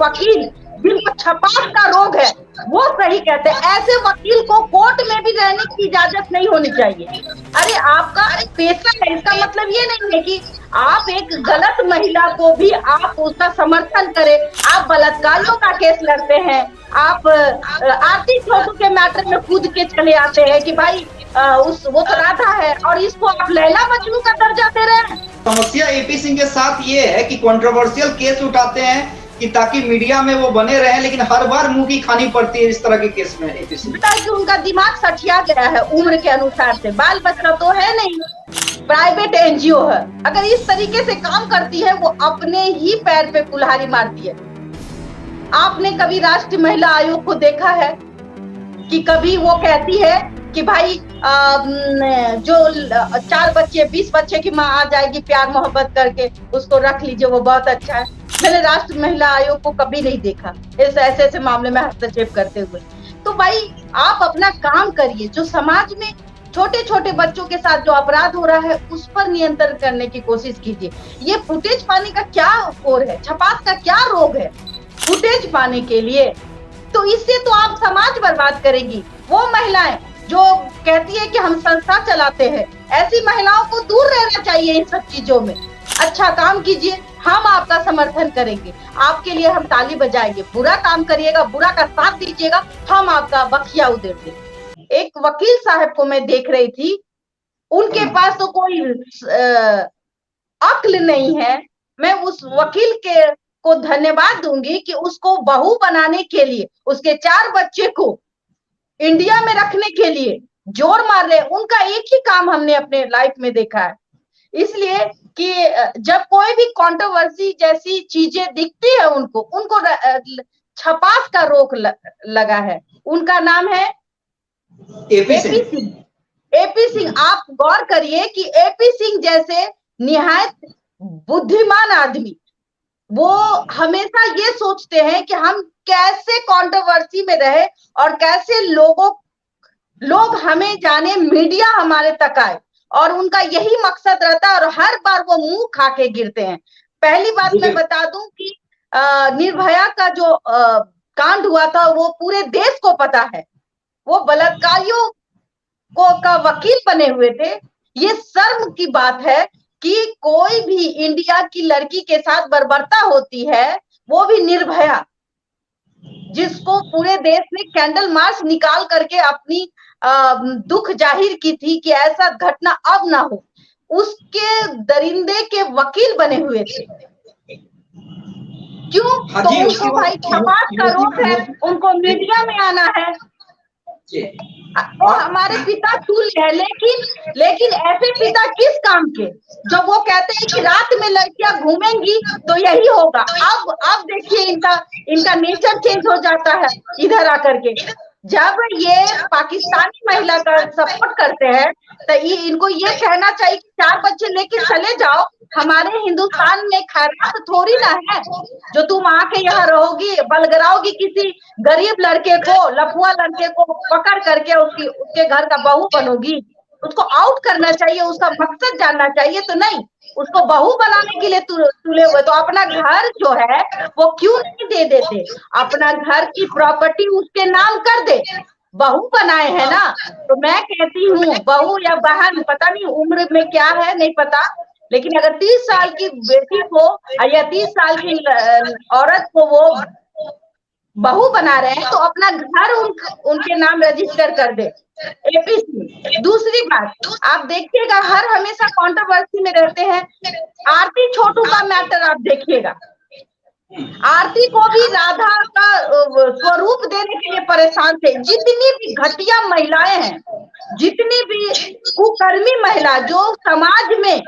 वकील जिनको छपाक का रोग है वो सही कहते हैं। ऐसे वकील को कोर्ट में भी रहने की इजाजत नहीं होनी चाहिए। अरे आपका पेशा है, इसका मतलब ये नहीं है कि आप एक गलत महिला को भी आप उसका समर्थन करें। आप बलात्कारियों का केस लड़ते हैं, आप आरती छोटू के मैटर में कूद के चले आते हैं कि भाई वो तो राधा है और इसको आप लैला मजनू का दर्जा दे रहे हैं। समस्या एपी सिंह के साथ ये है कि कंट्रोवर्शियल केस उठाते हैं कि ताकि मीडिया में वो बने रहे, लेकिन हर बार मुंह की खानी पड़ती है इस तरह के केस में एपी सिंह। कि उनका दिमाग सठिया गया है उम्र के अनुसार से, बाल बच्चा तो है नहीं, प्राइवेट एनजीओ है। अगर इस तरीके से काम करती है वो अपने ही पैर पे कुल्हाड़ी मारती है। आपने कभी राष्ट्रीय महिला आयोग को देखा है कि कभी वो कहती है कि भाई जो 4 बच्चे 20 बच्चे की माँ आ जाएगी प्यार मोहब्बत करके, उसको रख लीजिए, वो बहुत अच्छा है। मैंने राष्ट्रीय महिला आयोग को कभी नहीं देखा ऐसे मामले में हस्तक्षेप करते हुए। तो भाई आप अपना काम करिए, जो समाज में छोटे छोटे बच्चों के साथ जो अपराध हो रहा है उस पर नियंत्रण करने की कोशिश कीजिए। ये फुटेज पाने का क्या ओर है, छपाक का क्या रोग है फुटेज पाने के लिए? तो इससे तो आप समाज बर्बाद करेगी। वो महिलाएं जो कहती है कि हम संस्था चलाते हैं, ऐसी महिलाओं को दूर रहना चाहिए इन सब चीजों में। अच्छा काम कीजिए, हम आपका समर्थन करेंगे, आपके लिए हम ताली बजाएंगे। बुरा काम करिएगा, बुरा का साथ दीजिएगा, हम आपका बखिया उधेड़ देंगे। एक वकील साहब को मैं देख रही थी, उनके पास तो कोई अक्ल नहीं है। मैं उस वकील को धन्यवाद दूंगी कि उसको बहू बनाने के लिए, उसके 4 बच्चे को इंडिया में रखने के लिए जोर मार रहे। उनका एक ही काम हमने अपने लाइफ में देखा है। इसलिए कि जब कोई भी कंट्रोवर्सी जैसी चीजें दिखती है उनको छपाक का रोक लगा है। उनका नाम है एपी सिंह। एपी सिंह, आप गौर करिए कि एपी सिंह जैसे निहायत बुद्धिमान आदमी वो हमेशा ये सोचते हैं कि हम कैसे कंट्रोवर्सी में रहे और कैसे लोग हमें जाने, मीडिया हमारे तक आए, और उनका यही मकसद रहता है और हर बार वो मुंह खा के गिरते हैं। पहली बात मैं बता दूं कि निर्भया का जो कांड हुआ था वो पूरे देश को पता है। वो बलात्कारियों का वकील बने हुए थे। ये शर्म की बात है कि कोई भी इंडिया की लड़की के साथ बर्बरता होती है, वो भी निर्भया, जिसको पूरे देश ने कैंडल मार्च निकाल करके अपनी दुख जाहिर की थी कि ऐसा घटना अब ना हो, उसके दरिंदे के वकील बने हुए थे। क्यों? तो उनको भाई छपाक का रोग है, उनको मीडिया में आना है। वो हमारे पिता तुल्य है, लेकिन ऐसे पिता किस काम के, जब वो कहते हैं कि रात में लड़कियां घूमेंगी तो यही होगा। अब देखिए इनका नेचर चेंज हो जाता है इधर आकर के। जब ये पाकिस्तानी महिला का सपोर्ट करते हैं तो इनको ये कहना चाहिए कि 4 बच्चे लेके चले जाओ, हमारे हिंदुस्तान में खैरात थोड़ी ना है जो तुम आके यहाँ रहोगी, बलगराओगी किसी गरीब लड़के को, लफुआ लड़के को पकड़ करके उसके घर का बहू बनोगी। उसको आउट करना चाहिए, उसका मकसद जानना चाहिए। तो नहीं, उसको बहू बनाने के लिए तुले हुए। तो अपना घर जो है वो क्यों नहीं दे देते, अपना घर की प्रॉपर्टी उसके नाम कर दे। बहू बनाए है ना, तो मैं कहती हूँ बहू या बहन, पता नहीं उम्र में क्या है नहीं पता, लेकिन अगर 30 साल की बेटी को या 30 साल की औरत को वो बहू बना रहे हैं तो अपना घर उनके नाम रजिस्टर कर दे। एपीसी। दूसरी बात, आप देखिएगा हर हमेशा कंट्रोवर्सी में रहते हैं। आरती छोटू का मैटर आप देखिएगा, आरती को भी राधा का स्वरूप देने के लिए परेशान थे। जितनी भी घटिया महिलाएं हैं, जितनी भी कुकर्मी महिला जो समाज में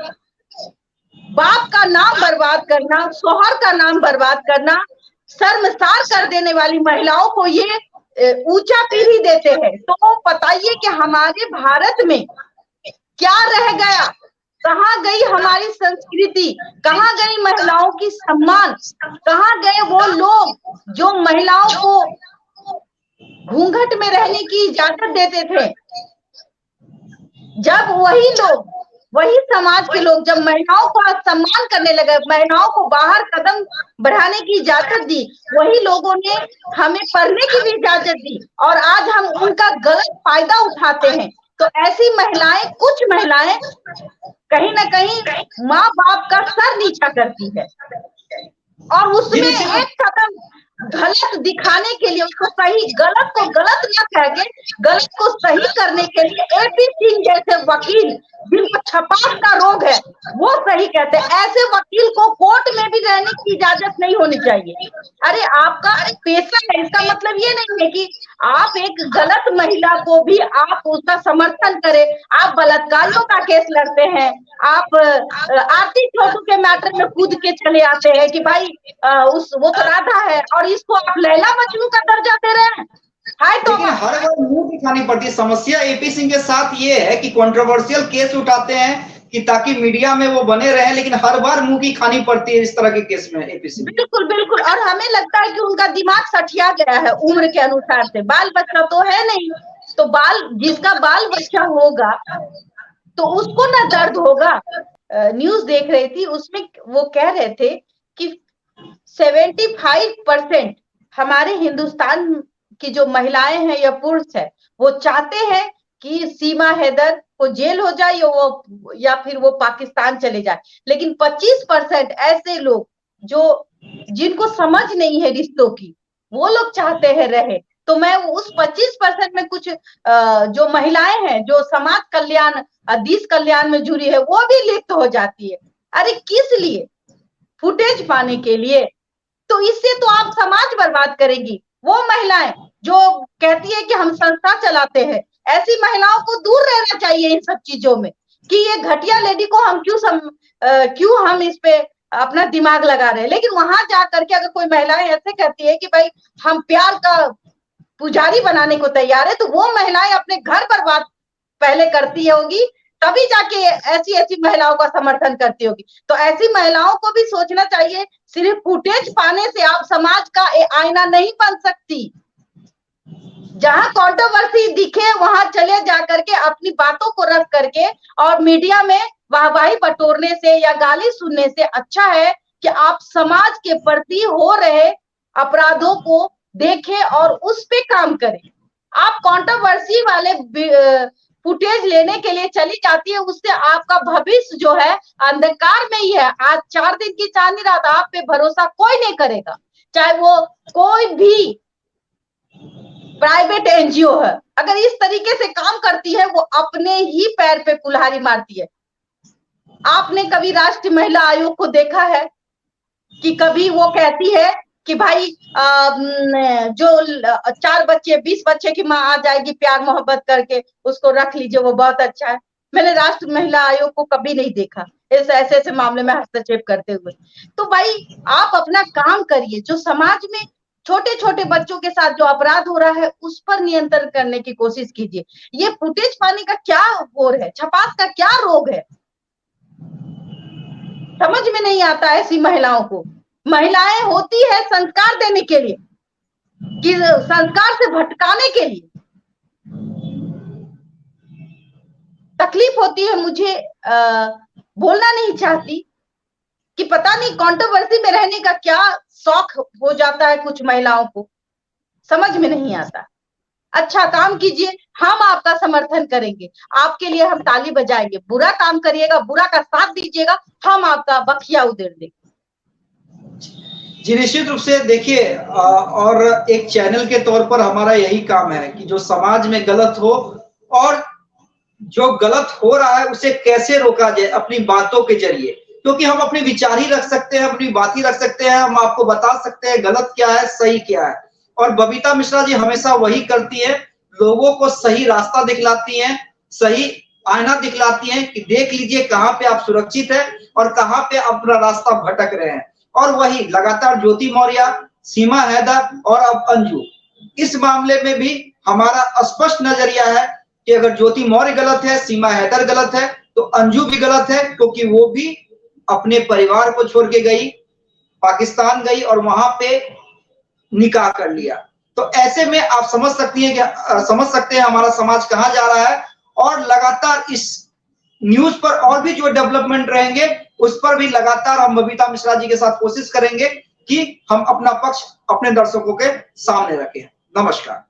बाप का नाम बर्बाद करना, शोहर का नाम बर्बाद करना, शर्मसार कर देने वाली महिलाओं को ये ऊंचा पीढ़ी देते हैं। तो बताइए कि हमारे भारत में क्या रह गया, कहाँ गई हमारी संस्कृति, कहाँ गई महिलाओं की सम्मान, कहाँ गए वो लोग जो महिलाओं को घूंघट में रहने की इजाजत देते थे। जब वही लोग वही समाज के लोग जब महिलाओं को सम्मान करने लगे, महिलाओं को बाहर कदम बढ़ाने की इजाजत दी, वही लोगों ने हमें पढ़ने की भी इजाजत दी और आज हम उनका गलत फायदा उठाते हैं। तो ऐसी महिलाएं, कुछ महिलाएं कहीं ना कहीं माँ बाप का सर नीचा करती है और उसमें एक कदम गलत दिखाने के लिए, उसको सही, गलत को गलत न कह के गलत को सही करने के लिए एपी सिंह जैसे वकील जिनको छपाक का रोग है वो सही कहते हैं, ऐसे वकील को कोर्ट में भी रहने की इजाजत नहीं होनी चाहिए। अरे आपका पेशा है, इसका मतलब ये नहीं है कि आप एक गलत महिला को भी आप उसका समर्थन करें। आप बलात्कारियों का केस लड़ते हैं, आप आरती छोटू के मैटर में कूद के चले आते हैं कि भाई वो तो राधा है और इसको आप लैला मजनू का दर्जा दे रहे हैं। तो हर बार मुंह दिखानी पड़ती है। समस्या एपी सिंह के साथ ये है कि कंट्रोवर्शियल केस उठाते हैं कि ताकि मीडिया में वो बने रहे, लेकिन हर बार मुंह की खानी पड़ती है इस तरह के केस में एपी सिंह। बिल्कुल बिल्कुल, और हमें लगता है कि उनका दिमाग सठिया गया है उम्र के अनुसार से। बाल बच्चा तो है नहीं, तो जिसका बाल बच्चा होगा तो उसको ना दर्द होगा। न्यूज देख रही थी, उसमें वो कह रहे थे कि 75% हमारे हिंदुस्तान की जो महिलाएं हैं या पुरुष है वो चाहते हैं कि सीमा हैदर को जेल हो जाए या फिर वो पाकिस्तान चले जाए, लेकिन 25% ऐसे लोग जिनको समझ नहीं है रिश्तों की, वो लोग चाहते हैं रहे। तो मैं उस 25% में कुछ जो महिलाएं हैं जो समाज कल्याण, देश कल्याण में जुड़ी है, वो भी लिप्त हो जाती है। अरे किस लिए? फुटेज पाने के लिए। तो इससे तो आप समाज बर्बाद करेंगी। वो महिलाएं जो कहती है कि हम संस्था चलाते हैं, ऐसी महिलाओं को दूर रहना चाहिए इन सब चीजों में कि ये घटिया लेडी को हम क्यों हम इस पे अपना दिमाग लगा रहे हैं। लेकिन वहां जा करके अगर कोई महिलाएं ऐसे कहती है कि भाई हम प्यार का पुजारी बनाने को तैयार है, तो वो महिलाएं अपने घर बर्बाद पहले करती होगी, तभी जाके ऐसी ऐसी महिलाओं का समर्थन करती होगी। तो ऐसी महिलाओं को भी सोचना चाहिए, सिर्फ फुटेज पाने से आप समाज का आईना नहीं बन सकती। जहां कंट्रोवर्सी दिखे वहां चले जा करके अपनी बातों को रख करके और मीडिया में वाहवाही बटोरने से या गाली सुनने से अच्छा है कि आप समाज के प्रति हो रहे अपराधों को देखें और उस पे काम करें। आप कंट्रोवर्सी वाले फुटेज लेने के लिए चली जाती है, उससे आपका भविष्य जो है अंधकार में ही है। आज 4 दिन की चांदनी रात, आप पे भरोसा कोई नहीं करेगा, चाहे वो कोई भी प्राइवेट एनजीओ है। अगर इस तरीके से काम करती है, वो अपने ही पैर पे कुल्हाड़ी मारती है। आपने कभी राष्ट्रीय महिला आयोग को देखा है कि कभी वो कहती है कि भाई जो 4 बच्चे 20 बच्चे की माँ आ जाएगी प्यार मोहब्बत करके, उसको रख लीजिए, वो बहुत अच्छा है। मैंने राष्ट्रीय महिला आयोग को कभी नहीं देखा ऐसे मामले में हस्तक्षेप करते हुए। तो भाई आप अपना काम करिए, जो समाज में छोटे छोटे बच्चों के साथ जो अपराध हो रहा है उस पर नियंत्रण करने की कोशिश कीजिए। ये फुटेज पाने का क्या होर है, छपाक का क्या रोग है, समझ में नहीं आता है ऐसी महिलाओं को। महिलाएं होती है संस्कार देने के लिए, कि संस्कार से भटकाने के लिए। तकलीफ होती है मुझे, बोलना नहीं चाहती कि पता नहीं कंट्रोवर्सी में रहने का क्या शौक हो जाता है कुछ महिलाओं को, समझ में नहीं आता। अच्छा काम कीजिए, हम आपका समर्थन करेंगे, आपके लिए हम ताली बजाएंगे। बुरा काम करिएगा, बुरा का साथ दीजिएगा, हम आपका बखिया उधेड़ देंगे। जी निश्चित रूप से देखिए, और एक चैनल के तौर पर हमारा यही काम है कि जो समाज में गलत हो और जो गलत हो रहा है उसे कैसे रोका जाए अपनी बातों के जरिए, क्योंकि हम अपने विचार ही रख सकते हैं, अपनी बात ही रख सकते हैं, हम आपको बता सकते हैं गलत क्या है सही क्या है। और बबीता मिश्रा जी हमेशा वही करती है, लोगों को सही रास्ता दिखलाती हैं, सही आईना दिखलाती हैं कि देख लीजिए कहाँ पे आप सुरक्षित है और कहाँ पे अपना रास्ता भटक रहे हैं। और वही लगातार ज्योति मौर्य, सीमा हैदर और अब अंजू, इस मामले में भी हमारा स्पष्ट नजरिया है कि अगर ज्योति मौर्य गलत है, सीमा हैदर गलत है, तो अंजू भी गलत है, क्योंकि वो भी अपने परिवार को छोड़ के गई, पाकिस्तान गई और वहां पे निकाह कर लिया। तो ऐसे में आप समझ सकते हैं हमारा समाज कहां जा रहा है। और लगातार इस न्यूज पर और भी जो डेवलपमेंट रहेंगे उस पर भी लगातार हम बबीता मिश्रा जी के साथ कोशिश करेंगे कि हम अपना पक्ष अपने दर्शकों के सामने रखें। नमस्कार।